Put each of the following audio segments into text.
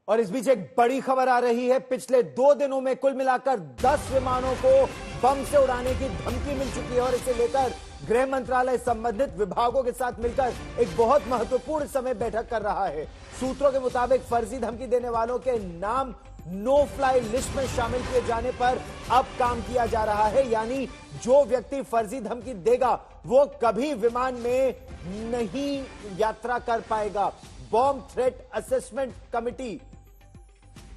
और इस बीच एक बड़ी खबर आ रही है। पिछले 2 दिनों में कुल मिलाकर 10 विमानों को बम से उड़ाने की धमकी मिल चुकी है और इसे लेकर गृह मंत्रालय संबंधित विभागों के साथ मिलकर एक बहुत महत्वपूर्ण समय बैठक कर रहा है। सूत्रों के मुताबिक फर्जी धमकी देने वालों के नाम नो फ्लाई लिस्ट में शामिल किए जाने पर अब काम किया जा रहा है, यानी जो व्यक्ति फर्जी धमकी देगा वो कभी विमान में नहीं यात्रा कर पाएगा। बॉम्ब थ्रेट असेसमेंट कमिटी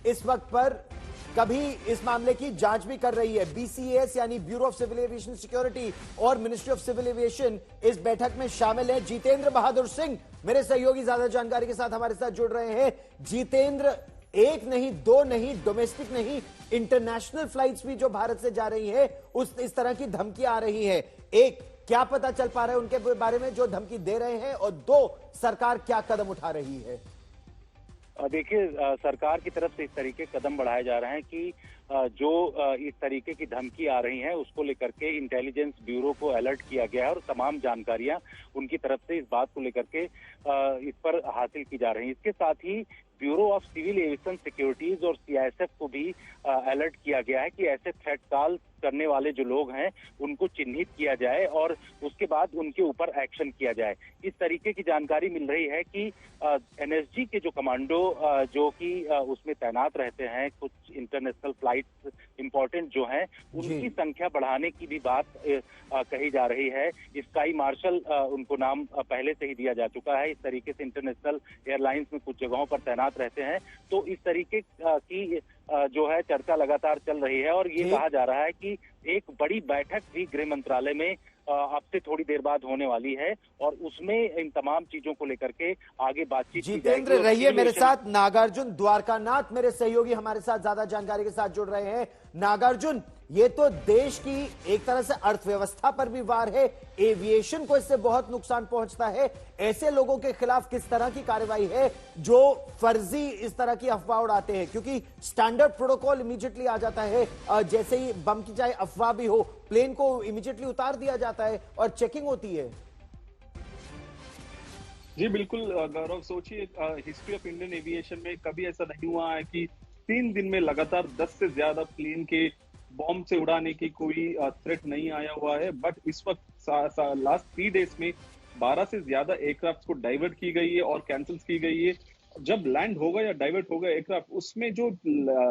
इस वक्त पर कभी इस मामले की जांच भी कर रही है। BCAS यानी bureau of civil aviation security और मिनिस्ट्री ऑफ सिविल एविएशन इस बैठक में शामिल है। जितेंद्र बहादुर सिंह मेरे सहयोगी ज्यादा जानकारी के साथ हमारे साथ जुड़ रहे हैं। जितेंद्र, 1 नहीं 2 नहीं, डोमेस्टिक नहीं, इंटरनेशनल फ्लाइट्स भी जो भारत से जा रही है इस तरह की धमकी आ रही है। एक, क्या पता चल पा रहा है उनके बारे में जो धमकी दे रहे हैं, और 2, सरकार क्या कदम उठा रही है? देखिए, सरकार की तरफ से इस तरीके कदम बढ़ाए जा रहे हैं कि जो इस तरीके की धमकी आ रही है उसको लेकर के इंटेलिजेंस ब्यूरो को अलर्ट किया गया है और तमाम जानकारियां उनकी तरफ से इस बात को लेकर के इस पर हासिल की जा रही है। इसके साथ ही bureau of civil aviation securities और CISF को भी अलर्ट किया गया है कि ऐसे थ्रेट कॉल करने वाले जो लोग हैं उनको चिन्हित किया जाए और उसके बाद उनके ऊपर एक्शन किया जाए। इस तरीके की जानकारी मिल रही है कि NSG के जो कमांडो जो कि उसमें तैनात रहते हैं, कुछ इंटरनेशनल फ्लाइट्स इंपॉर्टेंट जो हैं, उनकी संख्या बढ़ाने की भी बात कही जा रही है। स्काई मार्शल उनको नाम पहले से ही दिया जा चुका है। इस तरीके से इंटरनेशनल एयरलाइंस में कुछ जगहों पर तैनात रहते हैं, तो इस तरीके की जो है चर्चा लगातार चल रही है और ये कहा जा रहा है कि एक बड़ी बैठक भी गृह मंत्रालय में अब से थोड़ी देर बाद होने वाली है और उसमें इन तमाम चीजों को लेकर के आगे बातचीत की जाएगी। जितेंद्र, रहिए मेरे साथ। नागार्जुन द्वारकानाथ मेरे सहयोगी हमारे साथ ज्यादा जानकारी के साथ जुड़ रहे हैं। नागार्जुन, ये तो देश की एक तरह से अर्थव्यवस्था पर भी वार है, एविएशन को इससे बहुत नुकसान पहुंचता है। ऐसे लोगों के खिलाफ किस तरह की कार्रवाई है जो फर्जी इस तरह की अफवाह उड़ाते हैं? क्योंकि स्टैंडर्ड प्रोटोकॉल इमीडिएटली आ जाता है, जैसे ही बम की चाहे अफवाह भी हो, प्लेन को इमीडिएटली उतार दिया जाता है और चेकिंग होती है। जी बिल्कुल गौरव, सोचिए हिस्ट्री ऑफ इंडियन एविएशन में कभी ऐसा नहीं हुआ है कि 3 दिन में लगातार 10 से ज्यादा प्लेन के बॉम्ब से उड़ाने की कोई थ्रेट नहीं आया हुआ है। बट इस वक्त लास्ट 3 डेज में 12 से ज्यादा एयरक्राफ्ट को डाइवर्ट की गई है और कैंसिल की गई है। जब लैंड होगा या डाइवर्ट होगा एयरक्राफ्ट, उसमें जो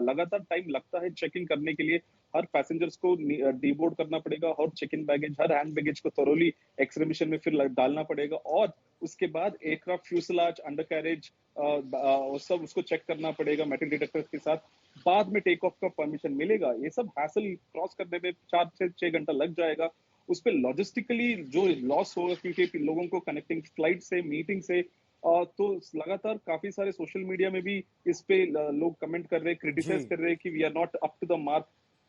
लगातार टाइम लगता है चेकिंग करने के लिए, हर पैसेंजर्स को डीबोर्ड करना पड़ेगा और चेक इन बैगेज, हर हैंड बैगेज को थोरोली एक्सरे मशीन में फिर डालना पड़ेगा और उसके बाद एयरक्राफ्ट फ्यूसलाज, अंडर कैरेज सब उसको चेक करना पड़ेगा मेटल डिटेक्टर्स के साथ। बाद में टेक ऑफ का परमिशन मिलेगा। ये सब हैसल क्रॉस करने में 4 से 6 घंटा लग जाएगा। उस पर लॉजिस्टिकली जो लॉस होगा, क्योंकि लोगों को कनेक्टिंग फ्लाइट से, मीटिंग से, तो लगातार काफी सारे सोशल मीडिया में भी इस पे लोग कमेंट कर रहे हैं, क्रिटिसाइज कर रहे हैं कि we are not up to the mark.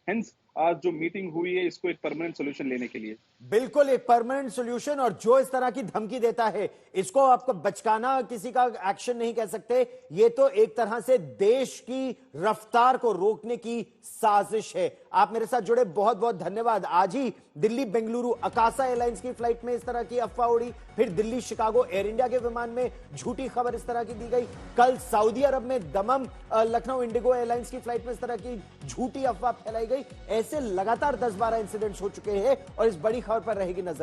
Hence आज जो मीटिंग हुई है इसको एक परमानेंट सोल्यूशन लेने के लिए। बिल्कुल एक परमानेंट सोल्यूशन, और जो इस तरह की धमकी देता है इसको आपको बचकाना किसी का एक्शन नहीं कह सकते। ये तो एक तरह से देश की रफ्तार को रोकने की साजिश है। आप मेरे साथ जुड़े, बहुत बहुत धन्यवाद। आज ही दिल्ली बेंगलुरु अकासा एयरलाइंस की फ्लाइट में इस तरह की अफवाह उड़ी, फिर दिल्ली शिकागो एयर इंडिया के विमान में झूठी खबर इस तरह की दी गई, कल सऊदी अरब में दमम लखनऊ इंडिगो एयरलाइंस की फ्लाइट में इस तरह की झूठी अफवाह फैलाई गई। ऐसे लगातार 10-12 इंसिडेंट्स हो चुके हैं और इस बड़ी खबर पर रहेगी नजर।